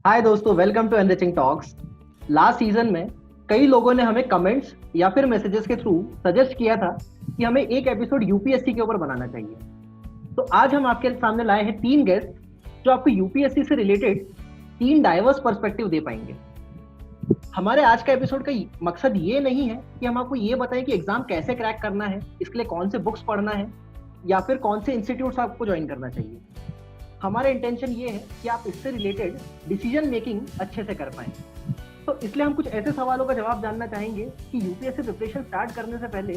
हाय दोस्तों, welcome to enriching talks. Last season में कई लोगों ने हमें कमेंट्स या फिर मैसेजेस के थ्रू सजेस्ट किया था कि हमें एक एपिसोड यूपीएससी के ऊपर बनाना चाहिए। तो आज हम आपके सामने लाए हैं तीन गेस्ट जो आपको यूपीएससी से रिलेटेड तीन डाइवर्स पर्सपेक्टिव दे पाएंगे। हमारे आज का एपिसोड का मकसद ये नहीं है कि हम आपको ये बताएं कि एग्जाम कैसे क्रैक करना है, इसके लिए कौन से बुक्स पढ़ना है या फिर कौन से इंस्टीट्यूट्स आपको ज्वाइन करना चाहिए। हमारा इंटेंशन ये है कि आप इससे रिलेटेड डिसीजन मेकिंग अच्छे से कर पाएं। तो इसलिए हम कुछ ऐसे सवालों का जवाब जानना चाहेंगे कि यूपीएससी प्रिपरेशन स्टार्ट करने से पहले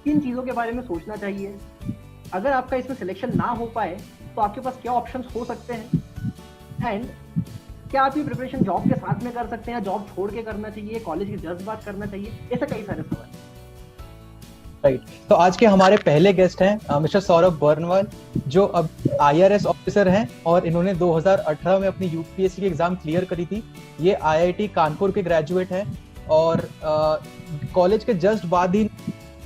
किन चीज़ों के बारे में सोचना चाहिए, अगर आपका इसमें सिलेक्शन ना हो पाए तो आपके पास क्या ऑप्शंस हो सकते हैं, एंड क्या आप ये प्रिपरेशन जॉब के साथ में कर सकते हैं या जॉब छोड़ के करना चाहिए, कॉलेज की जज्बात करना चाहिए, ऐसे कई सारे सवाल। राइट। तो आज के हमारे पहले गेस्ट हैं मिस्टर सौरभ बर्नवाल, जो अब आईआरएस ऑफिसर हैं और इन्होंने 2018 में अपनी यूपीएससी की एग्जाम क्लियर करी थी। ये आईआईटी कानपुर के ग्रेजुएट हैं और कॉलेज के जस्ट बाद ही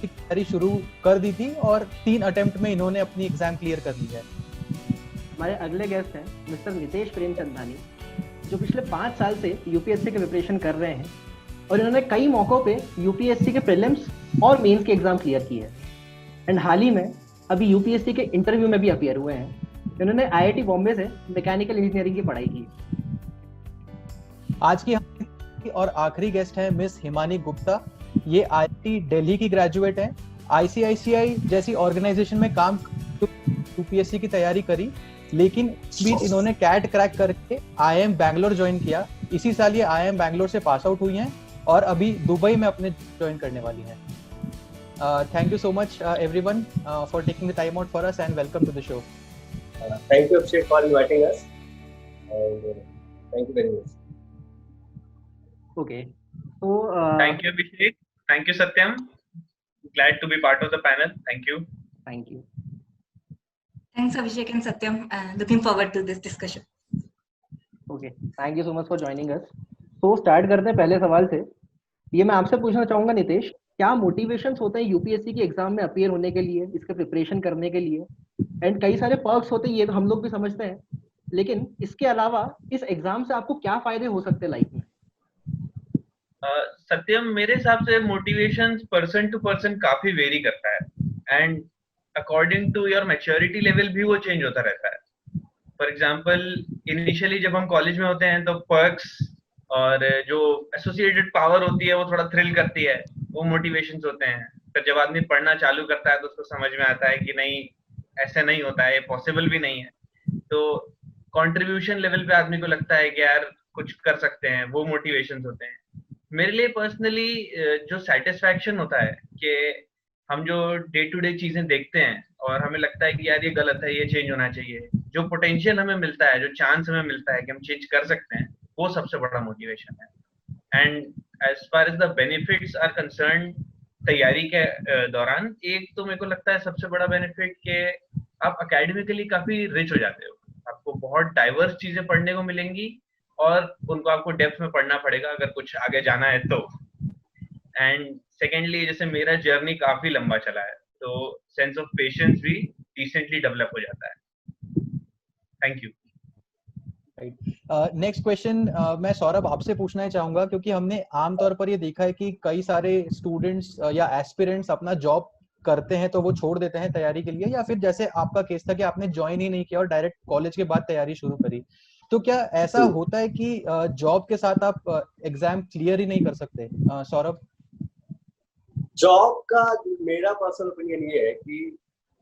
तैयारी शुरू कर दी थी और 3 अटेम्प्ट में इन्होंने अपनी एग्जाम क्लियर कर ली है। हमारे अगले गेस्ट हैं मिस्टर नितेश प्रेमचंदानी, जो पिछले 5 साल से यूपीएससी की प्रिपरेशन कर रहे हैं और इन्होंने कई मौकों पे यूपीएससी के प्रीलिम्स और मेंस के एग्जाम क्लियर किए हैं एंड हाल ही में अभी यूपीएससी के इंटरव्यू में भी अपीयर हुए हैं। इन्होंने आईआईटी बॉम्बे से मैकेनिकल इंजीनियरिंग की पढ़ाई की। आज की और आखिरी गेस्ट हैं मिस हिमानी गुप्ता। ये आईआईटी दिल्ली की ग्रेजुएट हैं। आईसीआईसीआई जैसी ऑर्गेनाइजेशन में काम यूपीएससी की तैयारी करी, लेकिन इस बीच इन्होंने कैट क्रैक करके आईआईएम बैंगलोर ज्वाइन किया। इसी साल ये आईआईएम बैंगलोर से पास आउट हुई हैं और अभी दुबई में अपने ज्वाइन करने वाली हैं। Thank you so much everyone for taking the time out for us and welcome to the show. Thank you Abhishek for inviting us and thank you very much. Okay. So thank you Abhishek. Thank you Satyam. Glad to be part of the panel. Thank you. Thank you. Thanks Abhishek and Satyam. Looking forward to this discussion. Okay. Thank you so much for joining us. So start करते हैं पहले सवाल से। ये मैं आपसे पूछना चाहूंगा नितेश, क्या मोटिवेशंस होते हैं यूपीएससी की एग्जाम में अपीयर होने के लिए, इसके प्रिपरेशन करने के लिए, एंड कई सारे पर्क्स होते हैं, ये हम लोग भी समझते हैं, लेकिन इसके अलावा इस एग्जाम से आपको क्या फायदे हो सकते हैं लाइफ में? सत्यम, मेरे हिसाब से मोटिवेशन पर्सन टू पर्सन काफी वेरी करता है and according to your maturity level भी वो चेंज होता रहता है। फॉर एग्जाम्पल, इनिशियली जब हम कॉलेज में होते हैं तो पर्क्स और जो एसोसिएटेड पावर होती है वो थोड़ा थ्रिल करती है, वो मोटिवेशंस होते हैं। फिर जब आदमी पढ़ना चालू करता है तो उसको समझ में आता है कि नहीं, ऐसे नहीं होता है, पॉसिबल भी नहीं है, तो कंट्रीब्यूशन लेवल पे आदमी को लगता है कि यार कुछ कर सकते हैं, वो मोटिवेशंस होते हैं। मेरे लिए पर्सनली जो सेटिस्फैक्शन होता है कि हम जो डे टू डे चीजें देखते हैं और हमें लगता है कि यार ये गलत है, ये चेंज होना चाहिए, जो पोटेंशियल हमें मिलता है, जो चांस हमें मिलता है कि हम चेंज कर सकते हैं, वो सबसे बड़ा मोटिवेशन है। And as far as the benefits are concern, तैयारी के दौरान एक तो मेरे को लगता है सबसे बड़ा बेनिफिट कि आप एकेडमिकली काफी रिच हो जाते हो। आपको बहुत डाइवर्स चीजें पढ़ने को मिलेंगी और उनको आपको डेप्थ में पढ़ना पड़ेगा अगर कुछ आगे जाना है तो। एंड सेकेंडली, जैसे मेरा जर्नी काफी लंबा चला है तो सेंस ऑफ पेशेंस भी डिसेंटली डेवलप हो जाता है। Thank you. नेक्स्ट क्वेश्चन मैं सौरभ आपसे पूछना चाहूंगा, क्योंकि हमने आमतौर पर ये देखा है कि कई सारे स्टूडेंट्स या एस्पिरेंट्स अपना जॉब करते हैं तो वो छोड़ देते हैं तैयारी के लिए, या फिर जैसे आपका केस था कि आपने ज्वाइन ही नहीं किया और डायरेक्ट कॉलेज के बाद तैयारी शुरू करी। तो क्या ऐसा होता है कि जॉब के साथ आप एग्जाम क्लियर ही नहीं कर सकते? सौरभ? जॉब का मेरा पर्सनल ओपिनियन ये है कि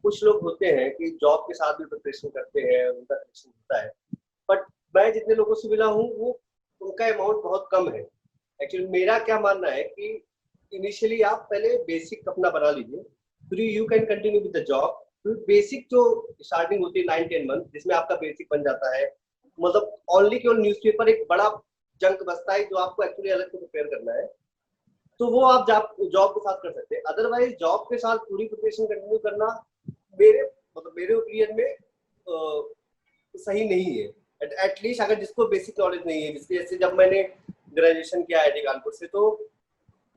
कुछ लोग होते हैं कि जॉब के साथ भी प्रिपरेशन करते हैं, उनका सिलेक्शन होता है, बट मैं जितने लोगों से मिला हूँ वो उनका अमाउंट बहुत कम है। एक्चुअली मेरा क्या मानना है कि इनिशियली आप पहले बेसिक अपना बना लीजिए, फिर you can continue with the job. फिर बेसिक जो स्टार्टिंग होती है 9-10 मंथ, जिसमें आपका बेसिक बन जाता है, मतलब ओनली केवल न्यूज़पेपर एक बड़ा जंक बचता है जो आपको एक्चुअली अलग से प्रिपेयर करना है, तो वो आप जॉब के साथ कर सकते हैं। अदरवाइज जॉब के साथ पूरी प्रिपरेशन कंटिन्यू करना मेरे ओपिनियन में सही नहीं है। एटलीस्ट अगर जिसको बेसिक नॉलेज नहीं है, जिसकी जैसे जब मैंने ग्रेजुएशन किया आईआईटी कानपुर से, तो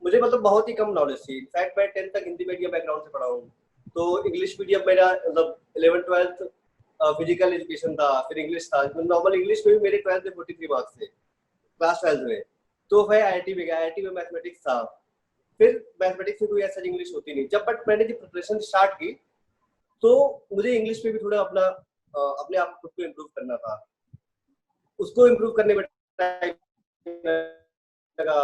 मुझे मतलब बहुत ही कम नॉलेज थी। इनफैक्ट मैं 10th तक हिंदी मीडियम बैकग्राउंड से पढ़ा हूँ, तो इंग्लिश मीडियम मेरा मतलब 11th-12th फिजिकल एजुकेशन था, फिर इंग्लिश था। नॉर्मल इंग्लिश में भी मेरे 12th में 43 मार्क्स थे, क्लास 12 में, तो मैं आईआईटी में गया, आईआईटी में मैथमेटिक्स था, फिर मैथमेटिक्स में कोई ऐसा इंग्लिश होती नहीं। जब बट मैंने जब प्रिपरेशन स्टार्ट की तो मुझे इंग्लिश में भी थोड़ा अपना अपने आप खुद को इम्प्रूव करना था। उसको इम्प्रूव करने में टाइम लगा,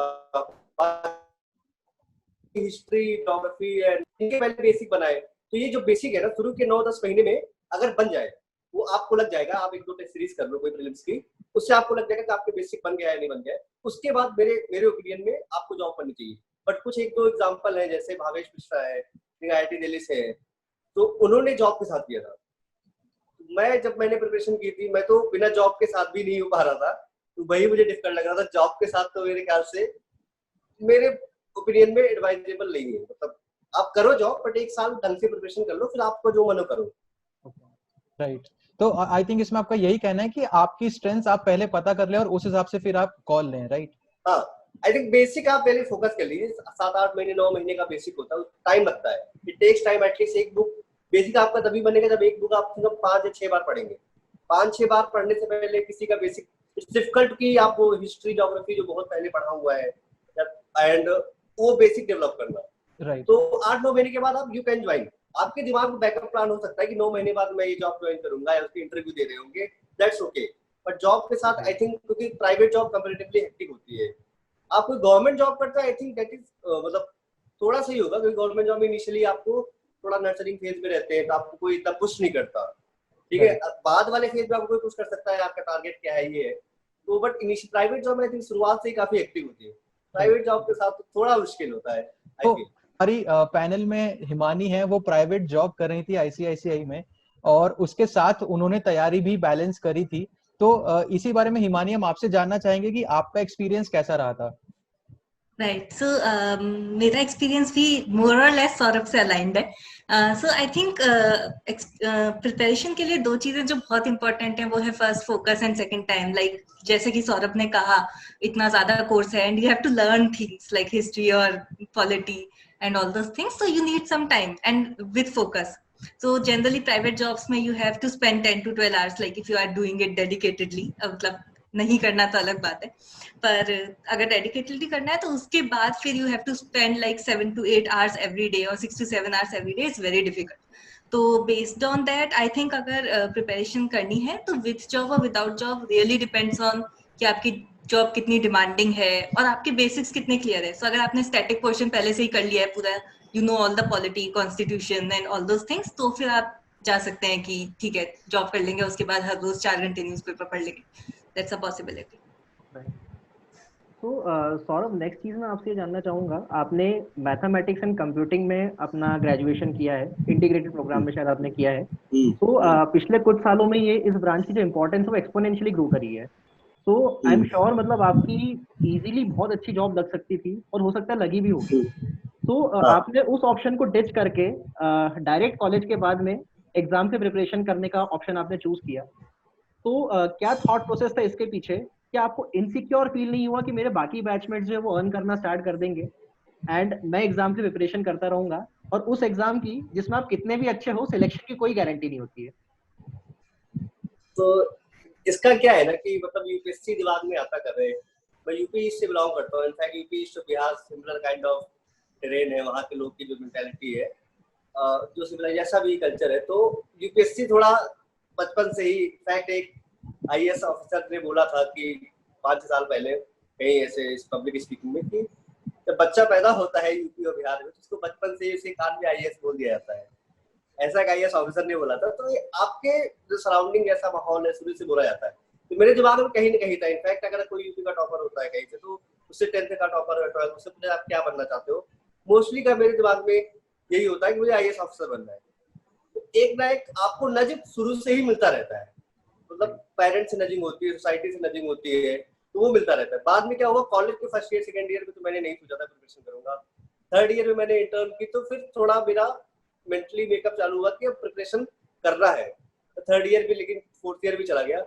हिस्ट्री, ज्योग्राफी एंड इनके पहले बेसिक बनाए। तो ये जो बेसिक है ना, शुरू के 9-10 महीने में अगर बन जाए, वो आपको लग जाएगा, आप 1-2 टेस्ट सीरीज कर लो कोई प्रीलिम्स की, उससे आपको लग जाएगा कि आपके बेसिक बन गया है नहीं बन गया है। उसके बाद मेरे ओपिनियन में आपको जॉब करनी चाहिए। बट कुछ 1-2 एग्जांपल है, जैसे भावेश मिश्रा है, आईआईटी दिल्ली से है, तो उन्होंने जॉब के साथ किया था। जब मैंने प्रिपरेशन की थी, मैं तो बिना जॉब के साथ भी नहीं हो पा रहा था, तो वही मुझे डिफिकल्ट लग रहा था। जॉब के साथ तो मेरे ख्याल से मेरे ओपिनियन में एडवाइजेबल नहीं है। मतलब आप करो जॉब, बट 1 साल ढंग से प्रिपरेशन कर लो, फिर आपको जो मन हो करो। राइट। तो आई थिंक इसमें आपका यही कहना है कि आपकी स्ट्रेंथ आप पहले पता कर ले और उस हिसाब से फिर आप कॉल लें, राइट? हाँ, आई थिंक बेसिक आप पहले फोकस कर लीजिए। 7-8 महीने 9 महीने का बेसिक होता है, टाइम लगता है, इट टेक्स टाइम। एटलीस्ट एक बुक बेसिक आपका तभी बनेगा जब एक बुक आप 5 या 6 बार पढ़ेंगे। 5-6 बार पढ़ने से पहले किसी का बेसिक, इट्स डिफिकल्ट कि आप वो हिस्ट्री ज्योग्राफी जो बहुत पहले पढ़ा हुआ है एंड वो बेसिक डेवलप करना। राइट। तो 8-9 महीने के बाद आप यू कैन ज्वाइन। आपके दिमाग में बैकअप प्लान हो सकता है कि 9 महीने बाद मैं ये जॉब ज्वाइन करूंगा या उसके इंटरव्यू दे रहे होंगे, दैट्स ओके। बट जॉब के साथ आई थिंक, क्योंकि प्राइवेट जॉब कंपैरेटिवली हेक्टिक होती है। आप कोई गवर्नमेंट जॉब करता है, आई थिंक दैट इज मतलब थोड़ा सही होगा, क्योंकि गवर्नमेंट जॉब में इनिशियली आपको थोड़ा नर्सरिंग फेज में रहते हैं, तो आपको कोई इतना पुश नहीं करता, ठीक है। बाद वाले फेज में आपको कोई पुश कर सकता है, आपका टारगेट क्या है ये है। तो बट इनिशियल प्राइवेट जॉब में आई थिंक शुरुआत से ही काफी एक्टिव होती है। प्राइवेट जॉब के साथ थोड़ा मुश्किल होता है। तो हमारी पैनल में हिमानी है, वो प्राइवेट जॉब कर रही थी आईसीआईसीआई में, और उसके साथ उन्होंने तैयारी भी बैलेंस करी थी। तो इसी बारे में हिमानी हम आपसे जानना चाहेंगे कि आपका एक्सपीरियंस कैसा रहा था? राइट, सो मेरा एक्सपीरियंस भी मोर और लेस सौरभ से अलाइंड है। सो आई थिंक प्रिपरेशन के लिए 2 चीजें जो बहुत इंपॉर्टेंट है वो है first focus and second time. Like जैसे कि सौरभ ने कहा, इतना ज्यादा कोर्स है and you have to learn things like history और polity and all those things, so you need some time and with focus. So generally private jobs में you have to spend 10 to 12 hours, like if you are doing it dedicatedly. मतलब नहीं करना तो अलग बात है, पर अगर डेडिकेटेडली करना है तो उसके बाद फिर you have to spend like 7 to 8 hours every day or 6 to 7 hours every day. It's very difficult. तो based on that I think अगर प्रिपरेशन करनी है तो with job और without job really depends on कि आपकी जॉब कितनी demanding है और आपके बेसिक्स कितने क्लियर है। सो अगर आपने स्टैटिक पोर्शन पहले से ही कर लिया है पूरा, you know all the polity, constitution and all those things, तो फिर आप जा सकते हैं कि ठीक है जॉब कर लेंगे, उसके बाद हर रोज 4 घंटे न्यूज़पेपर पढ़ लेंगे। That's a possibility. तो सौरभ, नेक्स्ट चीज मैं आपसे जानना चाहूंगा, आपने मैथमेटिक्स एंड कंप्यूटिंग में अपना ग्रेजुएशन किया है, इंटीग्रेटेड प्रोग्राम में शायद आपने किया है। तो पिछले कुछ सालों में ये इस ब्रांच की जो इम्पोर्टेंस है वो एक्सपोनेंशियली ग्रो करी है। तो आई एम श्योर मतलब आपकी इजीली बहुत अच्छी जॉब लग सकती थी और हो सकता है लगी भी होगी। तो आपने उस ऑप्शन को डिच करके डायरेक्ट कॉलेज के बाद में एग्जाम से प्रिपरेशन करने का ऑप्शन आपने चूज किया। तो क्या थॉट प्रोसेस था इसके पीछे? क्या आपको इनसिक्योर फील नहीं हुआ कि मेरे बाकी बैचमेट्स जो है वो अर्न करना स्टार्ट कर देंगे एंड मैं एग्जाम से प्रिपरेशन करता रहूंगा, और उस एग्जाम की जिसमें आप कितने भी अच्छे हो, सिलेक्शन की कोई गारंटी नहीं होती है। तो इसका क्या है ना कि मतलब यूपीएससी दिमाग में आता कर रहे हैं। मैं यूपी ईस्ट से बिलोंग करता हूँ। In fact UP east Bihar similar kind of terrain है, वहाँ के लोग की जो मेंटालिटी है, जो सिमिलर जैसा भी कल्चर है। तो यूपीएससी थोड़ा बचपन से ही, इनफैक्ट एक आईएएस ऑफिसर ने बोला था कि 5 साल पहले कहीं ऐसे पब्लिक स्पीकिंग में कि जब बच्चा पैदा होता है यूपी और बिहार में, तो उसको बचपन से उसे कान में आईएएस बोल दिया जाता है। ऐसा एक आईएएस ऑफिसर ने बोला था। तो ये आपके जो सराउंडिंग ऐसा माहौल है, शुरू से बोला जाता है। तो मेरे दिमाग में कहीं ना कहीं था। इनफैक्ट अगर कोई यूपी का टॉपर होता है कहीं से, तो उससे 10th का टॉपर है, 12th, उससे पूछे आप क्या बनना चाहते हो, मोस्टली का मेरे दिमाग में यही होता है कि मुझे आईएएस ऑफिसर बनना है। तो एक ना एक आपको नजिक शुरू से ही मिलता रहता है। मतलब पेरेंट्स से नजिंग होती है, सोसाइटी से नजिंग होती है, तो वो मिलता रहता है। बाद में क्या हुआ, कॉलेज के फर्स्ट ईयर सेकंड ईयर में तो मैंने नहीं सोचा था प्रिपरेशन करूंगा। 3rd ईयर में मैंने इंटर्न की, तो फिर थोड़ा मेरा मेंटली मेकअप चालू हुआ कि अब प्रिपरेशन करना है। तो 3rd ईयर भी, लेकिन 4th ईयर भी चला गया।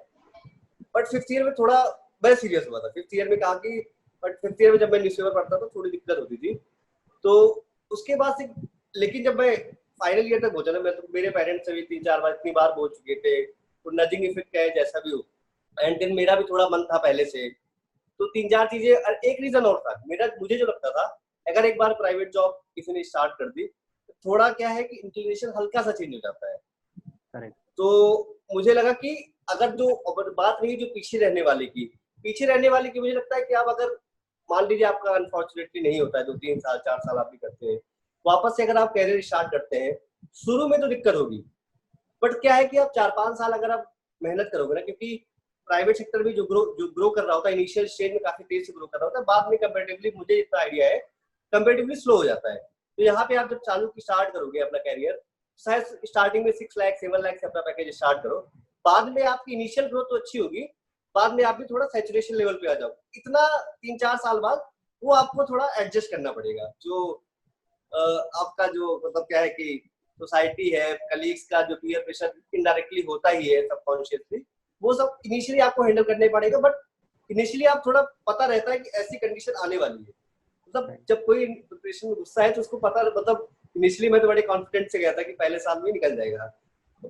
बट 5th ईयर में थोड़ा मैं सीरियस हुआ था। 5th ईयर में कहा कि, बट 5th ईयर में जब मैं न्यूज़पेपर पढ़ता था थोड़ी दिक्कत होती थी। तो उसके बाद से, लेकिन जब मैं फाइनल ईयर तक पहुंचा ना, मैं तो मेरे पेरेंट्स से भी 3-4 बार इतनी बार बोल चुके थे, तो नजिंग इफेक्ट है जैसा भी हो। एंड देन मेरा भी थोड़ा मन था पहले से तो 3-4 चीजें, और एक रीजन और था मुझे जो लगता था, अगर एक बार प्राइवेट जॉब किसी ने स्टार्ट कर दी तो थोड़ा क्या है कि इंक्लिनेशन हल्का सा चेंज हो जाता है। करेक्ट। तो मुझे लगा कि अगर बात नहीं जो पीछे रहने वाले की मुझे लगता है कि आप अगर मान लीजिए आपका अनफॉर्चुनेटली नहीं होता है, 2-3 साल 4 साल आप भी करते हैं, वापस से अगर आप कैरियर स्टार्ट करते हैं, शुरू में तो दिक्कत होगी, बट क्या है कि आप 4-5 साल अगर आप मेहनत करोगे ना, क्योंकि प्राइवेट सेक्टर में जो ग्रो कर रहा होता है इनिशियल स्टेज में काफी तेज से ग्रो कर रहा होता है, बाद में कंपैरेटिवली मुझे इतना आइडिया है कंपैरेटिवली स्लो हो जाता है। तो यहाँ पे आप जब चालू की स्टार्ट करोगे अपना कैरियर, शायद स्टार्टिंग में 6 लाख 7 लाख से अपना पैकेज स्टार्ट करो, बाद में आपकी इनिशियल ग्रोथ तो अच्छी होगी, बाद में आप भी थोड़ा सैचुरेशन लेवल पे आ जाओ, इतना 3-4 साल बाद वो आपको थोड़ा एडजस्ट करना पड़ेगा। जो आपका जो मतलब क्या है कि सोसाइटी है, कलीग्स का जो पीयर प्रेशर इनडायरेक्टली होता ही है सबकॉन्शियसली, वो सब इनिशियली आपको हैंडल करने पड़ेगा, बट इनिशियली आप थोड़ा पता रहता है कि ऐसी कंडीशन आने वाली है। मतलब जब कोई प्रिपरेशन में गुस्सा है तो उसको पता, मतलब इनिशियली मैं तो बड़े कॉन्फिडेंस से गया था कि पहले साल में निकल जाएगा,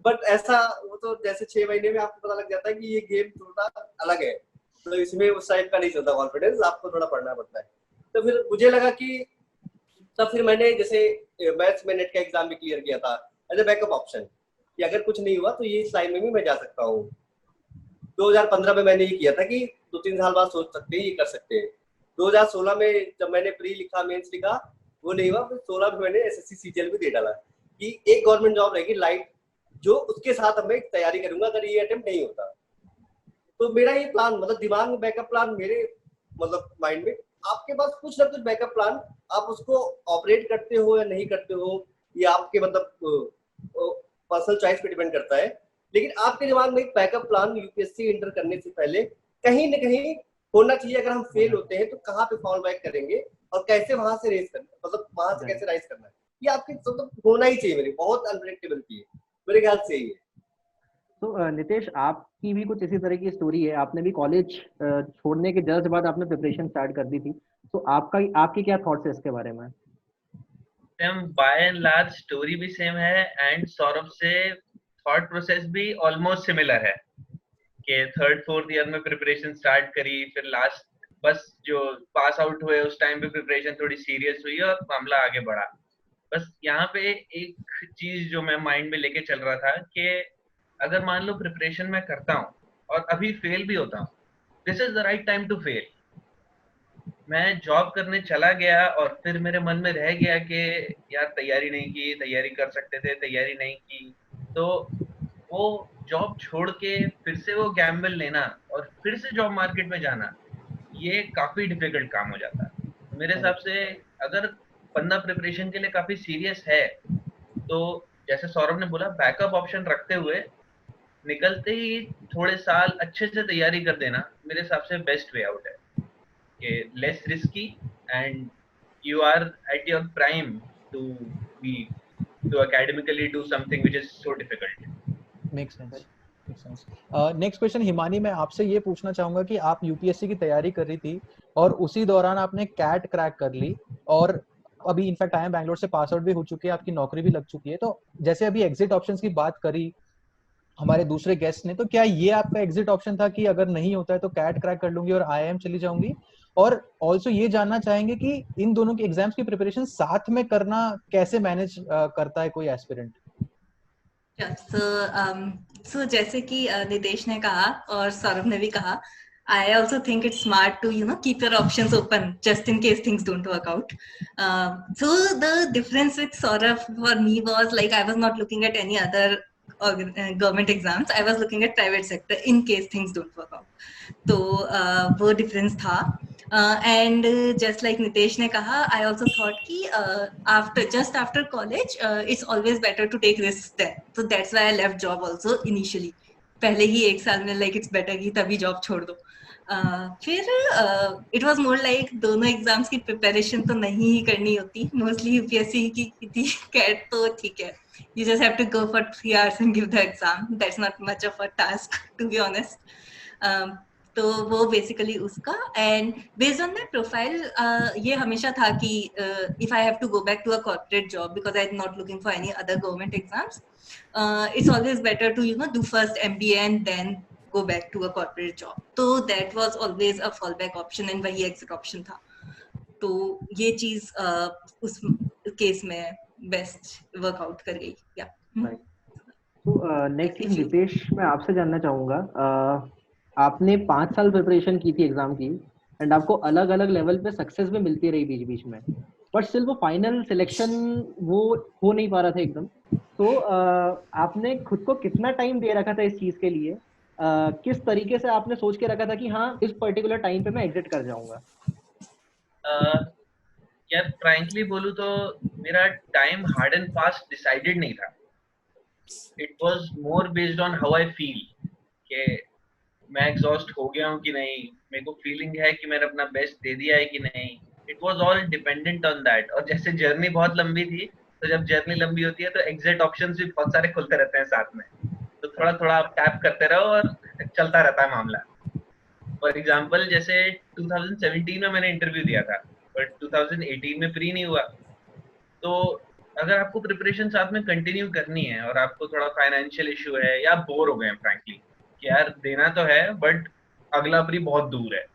बट ऐसा वो तो जैसे 6 महीने में आपको पता लग जाता है कि ये गेम थोड़ा अलग है, तो इसमें उस टाइप का नहीं चलता कॉन्फिडेंस, आपको थोड़ा पढ़ना पड़ता है। तो फिर मुझे लगा कि तब फिर मैंने जैसे मैथ्स में नेट का एग्जाम भी क्लियर किया था एज ए बैकअप ऑप्शन, कि अगर कुछ नहीं हुआ तो ये इस लाइन में भी मैं जा सकता हूँ। 2015 में मैंने ये किया था कि 2-3 साल बाद सोच सकते हैं, ये कर सकते हैं। 2016 में जब मैंने प्री लिखा, मेंस लिखा, वो नहीं हुआ, फिर 16 में मैंने एसएससी सीजीएल भी दे डाला कि एक गवर्नमेंट जॉब रहेगी लाइट, जो उसके साथ मैं तैयारी करूंगा अगर ये अटेम्प्ट नहीं होता। तो मेरा ये प्लान, मतलब दिमाग में बैकअप प्लान मेरे मतलब माइंड में, आपके पास कुछ ना कुछ बैकअप प्लान, आप उसको ऑपरेट करते हो या नहीं करते हो, ये आपके मतलब पर्सनल चॉइस पे डिपेंड करता है, लेकिन आपके दिमाग में एक बैकअप प्लान यूपीएससी इंटर करने से पहले कहीं न कहीं होना चाहिए। अगर हम फेल होते हैं तो कहाँ पे फॉल बैक करेंगे और कैसे वहां से रेस करना, मतलब वहां से कैसे राइज करना है, ये आपके मतलब होना ही चाहिए। मेरी बहुत अनप्रेडिक्टेबल की है मेरे ख्याल से ये। तो नितेश, आपकी भी कुछ इसी तरह की स्टोरी है, आपने भी कॉलेज छोड़ने के जस्ट बाद आपने प्रिपरेशन स्टार्ट कर दी थी, तो आपकी क्या थॉट्स है इसके बारे में? Same, by and large story भी सेम है, एंड सौरभ से थॉट प्रोसेस भी ऑलमोस्ट सिमिलर है कि 3rd-4th ईयर में प्रिपरेशन स्टार्ट करी, फिर लास्ट बस जो पास आउट हुए उस टाइम पे प्रिपरेशन थोड़ी सीरियस हुई और मामला आगे बढ़ा। बस यहाँ पे एक चीज जो मैं माइंड में लेके चल रहा था कि अगर मान लो प्रिपरेशन मैं करता हूँ और अभी फेल भी होता हूँ, this is the right time to fail. मैं जॉब करने चला गया और फिर मेरे मन में रह गया कि यार तैयारी नहीं की, तैयारी कर सकते थे, तैयारी नहीं की, तो वो जॉब छोड़ के फिर से वो गैम्बल लेना और फिर से जॉब मार्केट में जाना, ये काफी डिफिकल्ट काम हो जाता है। मेरे हिसाब से अगर बंदा प्रिपरेशन के लिए काफी सीरियस है, तो जैसे सौरभ ने बोला, बैकअप ऑप्शन रखते हुए निकलते ही थोड़े साल अच्छे से तैयारी कर देना मेरे हिसाब से बेस्ट वे आउट है, कि less risky and you are at your prime to be to academically do something which is so difficult. Makes sense. Next question Himani, मैं आपसे ये पूछना चाहूंगा कि आप यूपीएससी की तैयारी कर रही थी और उसी दौरान आपने कैट क्रैक कर ली और अभी इनफैक्ट आई एम बैंगलोर से पास आउट भी हो चुकी है, आपकी नौकरी भी लग चुकी है, तो जैसे अभी एग्जिट ऑप्शंस की बात करी हमारे दूसरे गेस्ट ने, तो क्या ये आपका एग्जिट ऑप्शन था कि अगर नहीं होता है तो कैट क्रैक कर लूंगी और आईआईएम चली जाऊंगी? और ऑल्सो ये जानना चाहेंगे कि इन दोनों की एग्जाम्स की प्रिपरेशन साथ में करना कैसे मैनेज करता है कोई एस्पिरेंट? So जैसे कि नितेश ने कहा और सौरभ ने भी कहा, I also think it's smart to keep your options open just in case things don't work out. So the difference with Saurabh for me was like I was not looking at any other government exams. I was looking at private sector in case things don't work out. तो वो difference था. And just like Nitesh ने कहा, I also thought कि just after college it's always better to take risks then. So that's why I left job also initially. पहले ही एक साल में like it's better कि तभी job छोड़ दो. फिर it was more like दोनों एग्जाम्स की प्रिपरेशन तो नहीं ही करनी होती, मोस्टली यूपीएससी की थी, कैट तो ठीक है, you just have to go for 3 hours and give the exam. That's not much of a task to be honest. तो वो बेसिकली उसका, and based on my profile ये हमेशा था कि if I have to go back to a corporate job because I am not looking for any other government exams, it's always better to do first MBA and then go back to a corporate job. तो that was always a fallback option and वही exit option था. तो ये चीज उस case में best workout कर गई. या तो नेक्स्ट रितेश, मैं आपसे जानना चाहूंगा, आपने 5 साल प्रिपरेशन की थी एग्जाम की एंड आपको अलग अलग लेवल पे सक्सेस भी मिलती रही बीच बीच में, बट स्टिल वो फाइनल सिलेक्शन वो हो नहीं पा रहा था एकदम. तो आपने खुद को कितना टाइम दे रखा था इस चीज के लिए? किस तरीके से आपने सोच के रखा था कि हाँ इस पर्टिकुलर टाइम पे मैं एग्जिट कर जाऊंगा? यार फ्रैंकली बोलूं तो मेरा time hard and fast decided नहीं था. It was more based on how I feel कि मैं एग्जॉस्ट हो गया हूँ कि नहीं, मेरे को फीलिंग है कि मैंने अपना बेस्ट दे दिया है कि नहीं. It was all dependent on that. और जैसे जर्नी बहुत लंबी थी, तो जब जर्नी लंबी होती है तो एग्जिट ऑप्शंस भी बहुत सारे खुलते रहते हैं साथ में, तो थोड़ा थोड़ा आप टैप करते रहो और चलता रहता है मामला. फॉर एग्जाम्पल जैसे 2017 में मैंने इंटरव्यू दिया था, बट 2018 में फ्री नहीं हुआ. तो अगर आपको प्रिपरेशन साथ में कंटिन्यू करनी है और आपको थोड़ा फाइनेंशियल इशू है या आप बोर हो गए हैं फ्रैंकली कि यार देना तो है बट अगला प्री बहुत दूर है,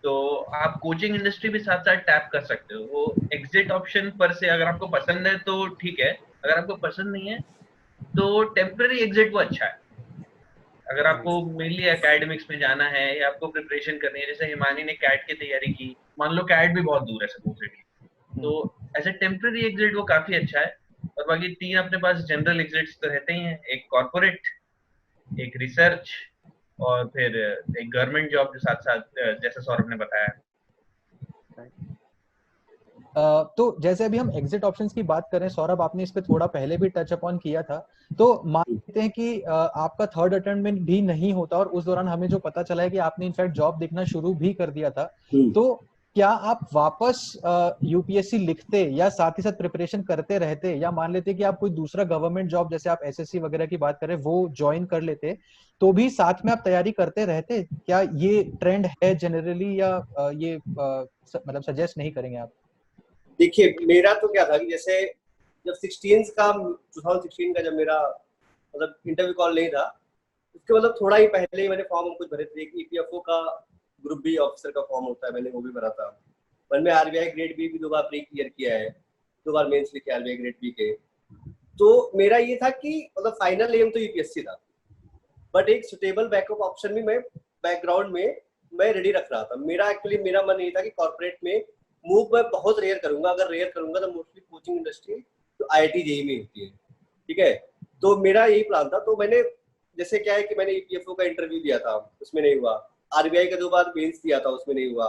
तो आप कोचिंग इंडस्ट्री भी साथ साथ टैप कर सकते हो. वो एग्जिट ऑप्शन पर से अगर आपको पसंद है तो ठीक है, अगर आपको पसंद नहीं है तो टेम्पररी एग्जिट वो अच्छा है. अगर आपको मेनली एकेडमिक्स में जाना है या आपको प्रिपरेशन करनी है, जैसे हिमानी ने कैट की तैयारी की, मान लो कैट भी बहुत दूर है सपोजिटली, तो एज ए टेम्पररी एग्जिट वो काफी अच्छा है. और बाकी 3 अपने पास जनरल एग्जिट्स तो रहते ही हैं, एक कॉर्पोरेट, एक रिसर्च और फिर एक गवर्नमेंट जॉब जो साथ साथ जैसे सौरभ ने बताया. तो जैसे अभी हम एग्जिट ऑप्शंस की बात करें, सौरभ आपने इस पे थोड़ा पहले भी टच अपॉन किया था, तो मान लेते हैं कि आपका थर्ड अटेम्प्ट में भी नहीं होता और उस दौरान हमें जो पता चला है कि आपने इनफैक्ट जॉब देखना शुरू भी कर दिया था, तो क्या आप वापस यूपीएससी लिखते या साथ ही साथ प्रिपरेशन करते रहते, या मान लेते कि आप कोई दूसरा गवर्नमेंट जॉब जैसे आप एसएससी वगैरह की बात करें वो ज्वाइन कर लेते, तो भी साथ में आप तैयारी करते रहते? क्या ये ट्रेंड है जनरली या ये मतलब सजेस्ट नहीं करेंगे आप? देखिए मेरा तो क्या था कि जैसे जब 2016 का जब मेरा मतलब इंटरव्यू कॉल नहीं था, उसके मतलब थोड़ा ही पहले ही मैंने फॉर्म कुछ भरे थे. ईपीएफओ का ग्रुप बी ऑफिसर का फॉर्म होता है, मैंने वो भी भरा था. पर मैं आरबीआई ग्रेड बी भी 2 बार प्री क्लियर किया है, 2 बार मेंस लिखे आरबीआई ग्रेड बी के. तो मेरा ये था कि मतलब फाइनल एम तो यूपीएससी था, बट एक सुटेबल बैकअप ऑप्शन भी मैं बैकग्राउंड में मैं रेडी रख रहा था. मेरा मन ये था कि कॉर्पोरेट में मूव मैं बहुत रेयर करूंगा, अगर रेयर करूंगा तो मोस्टली कोचिंग इंडस्ट्री तो आईआईटी जेईई में होती है, ठीक है. तो मेरा यही प्लान था. तो मैंने जैसे क्या है कि मैंने ईपीएफओ का इंटरव्यू दिया था, उसमें नहीं हुआ. आरबीआई का 2 बार मेंस दिया था, उसमें नहीं हुआ.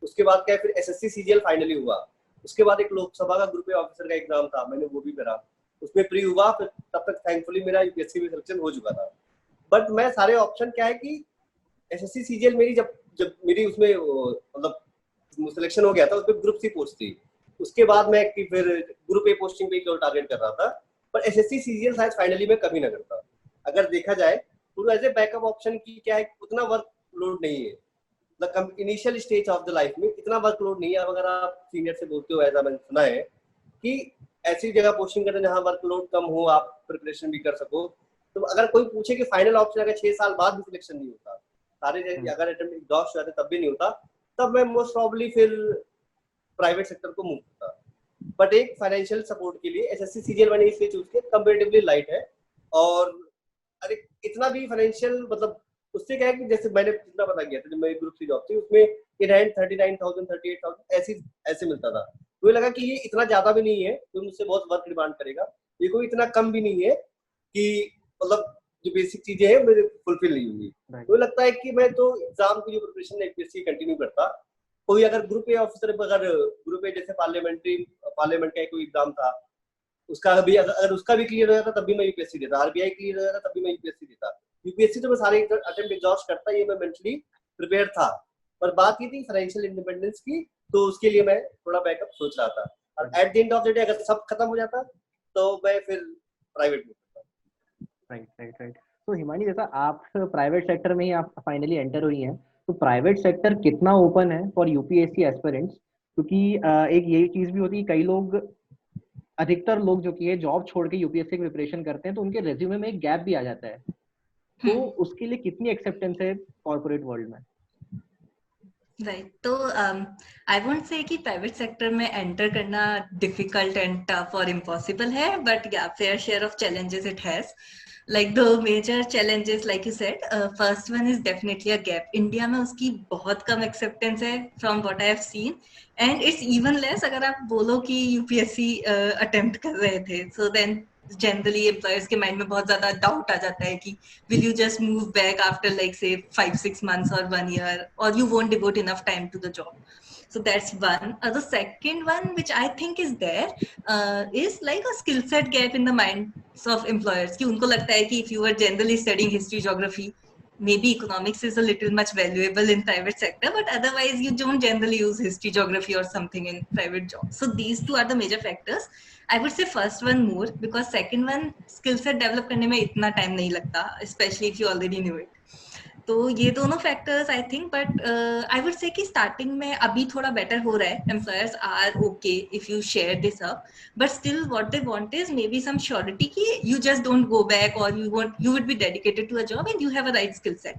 उसके बाद क्या है, फिर एसएससी सीजीएल फाइनली हुआ. उसके बाद एक लोकसभा का ग्रुप ए ऑफिसर का एग्जाम था, मैंने वो भी करा, उसमें प्री हुआ. फिर तब तक थैंकफुली मेरा यूपीएससी में सिलेक्शन हो चुका था. बट मैं सारे ऑप्शन क्या है कि एसएससी सीजीएल मेरी जब मेरी उसमें मतलब सिलेक्शन हो गया था, उसमें ग्रुप सी पोस्ट थी. उसके बाद मैं फिर ग्रुप ए पोस्टिंग पे केवल टारगेट कर रहा था. पर एसएससी सीजीएल शायद फाइनली मैं कभी ना करता. अगर देखा जाए तो एज ए बैकअप ऑप्शन की क्या है, उतना वर्क लोड नहीं है. मतलब initial stage of the life में इतना वर्क लोड नहीं है. अब अगर आप सीनियर से बोलते हो, ऐसा मैंने सुना है कि ऐसी जगह पोस्टिंग करते हैं जहाँ वर्क लोड कम हो, आप प्रिपरेशन भी कर सको. तो अगर कोई पूछे कि फाइनल ऑप्शन अगर 6 साल बाद भी सिलेक्शन नहीं होता, सारे अगर अटेम्प्ट एग्जॉस्ट हो जाते तब भी नहीं होता, तब मैं मोस्ट प्रॉब्ली फिर प्राइवेट सेक्टर को मूव करता. बट एक फाइनेंशियल सपोर्ट के लिए एसएससी सीजीएल मैंने इसलिए चूज किया, कंपैरेटिवली लाइट है. और अरे इतना भी फाइनेंशियल मतलब उससे क्या है कि जैसे मैंने जितना पता किया था जब मेरी ग्रुप सी जॉब थी, उसमें इन हैंड 39,000 38,000 ऐसे मिलता था. तो ये लगा कि ये इतना ज्यादा भी नहीं है, तो मुझसे बहुत वर्क डिमांड करेगा. ये कोई इतना कम भी नहीं है कि मतलब जो बेसिक चीजें हैं मेरे फुलफिल नहीं होंगी. तो लगता है कि मैं तो एग्जाम की जो प्रिपरेशन यूपीएससी कंटिन्यू करता. कोई अगर ग्रुप ए ऑफिसर, अगर ग्रुप ए जैसे पार्लियामेंट का कोई एग्जाम था, उसका भी अगर उसका भी क्लियर हो जाता तब भी मैं यूपीएससी देता. आरबीआई क्लियर हो जाता तब भी मैं यूपीएससी देता. यूपीएससी तो मैं सारे अटेम्प्ट एग्जॉस्ट करता, ये मैं मेंटली प्रिपेयर था. पर बात ये थी फाइनेंशियल इंडिपेंडेंस की, तो उसके लिए मैं थोड़ा बैकअप सोच रहा था. और at the end of the day अगर सब खत्म हो जाता तो मैं फिर प्राइवेट में करता. राइट. तो हिमानी, जैसा आप प्राइवेट सेक्टर में ही आप फाइनली एंटर हुई हैं, तो प्राइवेट सेक्टर कितना ओपन है फॉर यूपीएससी एस्पिरेंट्स? क्योंकि एक यही चीज भी होती है, कई लोग, अधिकतर लोग जो कि जॉब छोड़ के यूपीएससी की प्रिपरेशन करते हैं, तो उनके रेज्यूमे में एक गैप भी आ जाता है. तो उसके लिए कितनी एक्सेप्टेंस है कॉर्पोरेट वर्ल्ड में? राइट, तो आई वोंट से कि प्राइवेट सेक्टर में एंटर करना डिफिकल्ट एंड टफ और इम्पॉसिबल है, बट या fair share of challenges it has. Like the major challenges, like you said, first one is definitely a gap. India में उसकी बहुत कम acceptance है from what I have seen, and it's even less अगर आप बोलो कि UPSC attempt कर रहे थे. So then generally employers के mind में बहुत ज़्यादा doubt आ जाता है कि will you just move back after like say 5-6 months or 1 year, or you won't devote enough time to the job. So that's one. The second one, which I think is there, is like a skill set gap in the minds of employers. कि उनको लगता है कि if you are generally studying history, geography, maybe economics is a little much valuable in private sector, but otherwise you don't generally use history, geography or something in private jobs. So these two are the major factors. I would say first one more, because second one skill set develop करने में इतना time नहीं लगता, especially if you already knew it. तो ये दोनों factors I think, but I would say कि starting में अभी थोड़ा बेटर हो रहा है. Employers are okay if you share this up, but still what they want is may be some surety कि you just don't go back, और you would be dedicated to a job and you have a right skill set.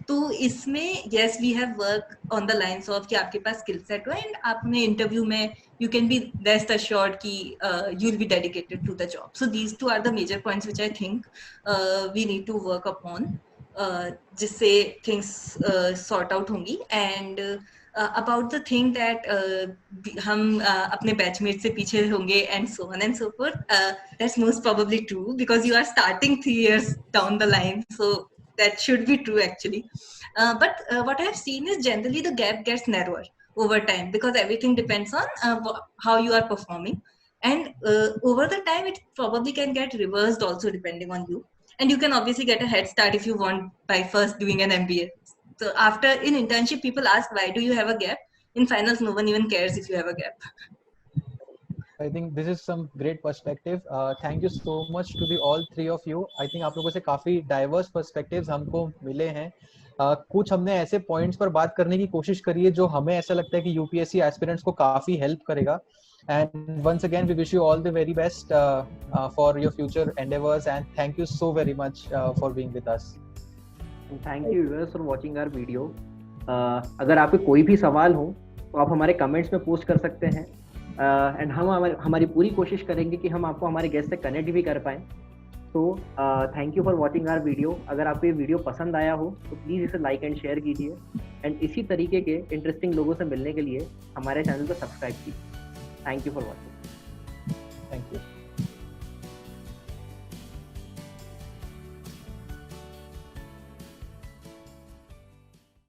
तो इसमें yes we have work on the lines of कि आपके पास skill set हो and आपने interview में you can be rest assured कि you will be dedicated to the job. So these two are the major points which I think we need to work upon, जिससे things sort out होंगी. And about the thing that हम अपने batchmate से पीछे होंगे and so on and so forth, that's most probably true because you are starting 3 years down the line, so that should be true actually. But what I have seen is generally the gap gets narrower over time because everything depends on how you are performing, and over the time it probably can get reversed also depending on you. And you can obviously get a head start if you want by first doing an MBA. So after in internship people ask why do you have a gap, in finals no one even cares if you have a gap. I think this is some great perspective. Thank you so much to the all three of you. I think आप लोगों से काफी diverse perspectives हमको मिले हैं. कुछ हमने ऐसे points पर बात करने की कोशिश करी है जो हमें ऐसा लगता है कि UPSC aspirants को काफी help करेगा. And once again, we wish you all the very best for your future endeavors, and thank you so very much for being with us. Thank you viewers for watching our video. अगर आपके कोई भी सवाल हो तो आप हमारे comments में पोस्ट कर सकते हैं, एंड हम हमारी पूरी कोशिश करेंगे कि हम आपको हमारे गेस्ट से कनेक्ट भी कर पाएँ. तो thank you for watching our video. अगर आपको ये वीडियो पसंद आया हो तो प्लीज़ इसे लाइक एंड शेयर कीजिए, एंड इसी तरीके के इंटरेस्टिंग लोगों से मिलने के लिए हमारे चैनल को सब्सक्राइब कीजिए. Thank you for watching. Thank you.